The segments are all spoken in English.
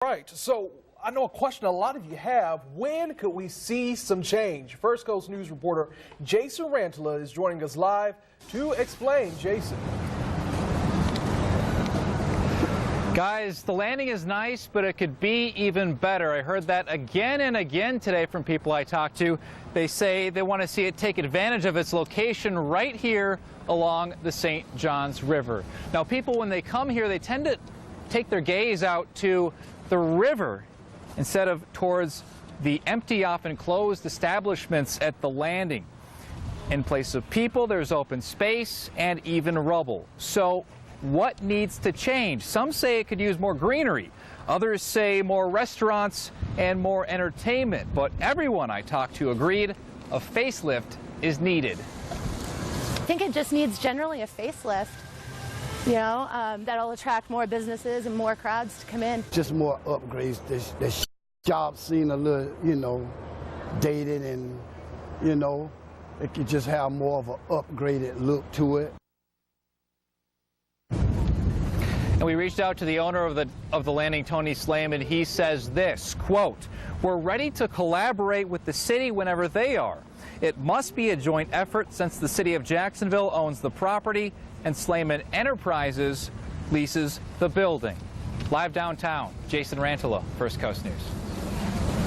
Right, so I know a question a lot of you have. When could we see some change? First Coast News reporter Jason Rantala is joining us live to explain. Jason. Guys, the landing is nice, but it could be even better. I heard that again and again today from people I talked to. They say they want to see it take advantage of its location right here along the St. Johns River. Now, people, when they come here, they tend to take their gaze out to the river instead of towards the empty, often closed establishments at the landing. In place of people, there's open space and even rubble. So what needs to change? Some say it could use more greenery. Others say more restaurants and more entertainment. But everyone I talked to agreed a facelift is needed. I think it just needs generally a facelift. You know, that'll attract more businesses and more crowds to come in. Just more upgrades. The shop seem a little, dated, and, it could just have more of an upgraded look to it. And we reached out to the owner of the landing, Tony Sleiman. He says this, quote, "We're ready to collaborate with the city whenever they are. It must be a joint effort since the city of Jacksonville owns the property and Sleiman Enterprises leases the building." Live downtown, Jason Rantala, First Coast News.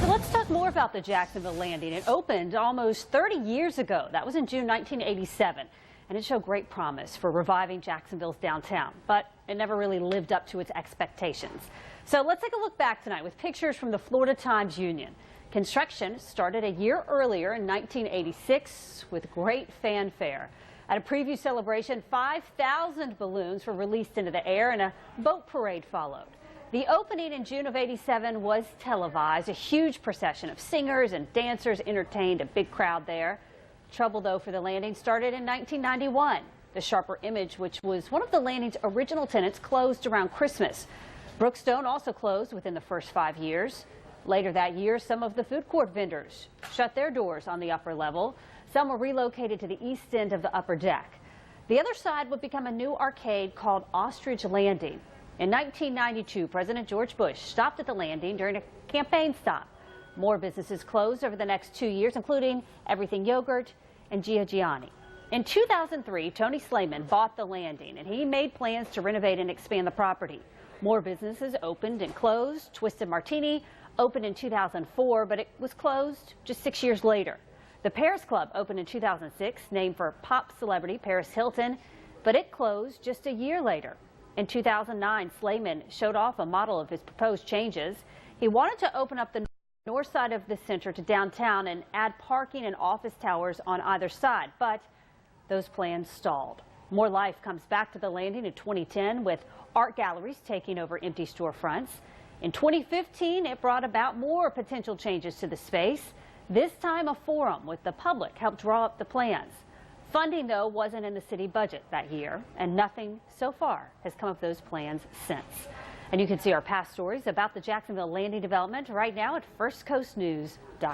So let's talk more about the Jacksonville Landing. It opened almost 30 years ago. That was in June 1987. And it showed great promise for reviving Jacksonville's downtown, but it never really lived up to its expectations. So let's take a look back tonight with pictures from the Florida Times-Union. Construction started a year earlier in 1986 with great fanfare. At a preview celebration, 5,000 balloons were released into the air and a boat parade followed. The opening in June of '87 was televised. A huge procession of singers and dancers entertained a big crowd there. Trouble, though, for the landing started in 1991. The Sharper Image, which was one of the landing's original tenants, closed around Christmas. Brookstone also closed within the first 5 years. Later that year, some of the food court vendors shut their doors on the upper level. Some were relocated to the east end of the upper deck. The other side would become a new arcade called Ostrich Landing. In 1992, President George Bush stopped at the landing during a campaign stop. More businesses closed over the next 2 years, including Everything Yogurt and Giorgiani. In 2003, Tony Sleiman bought the landing, and he made plans to renovate and expand the property. More businesses opened and closed. Twisted Martini opened in 2004, but it was closed just 6 years later. The Paris Club opened in 2006, named for pop celebrity Paris Hilton, but it closed just a year later. In 2009, Sleiman showed off a model of his proposed changes. He wanted to open up the north side of the center to downtown and add parking and office towers on either side, but those plans stalled. More life comes back to the landing in 2010 with art galleries taking over empty storefronts. In 2015, it brought about more potential changes to the space. This time, a forum with the public helped draw up the plans. Funding, though, wasn't in the city budget that year, and nothing so far has come of those plans since. And you can see our past stories about the Jacksonville Landing development right now at firstcoastnews.com.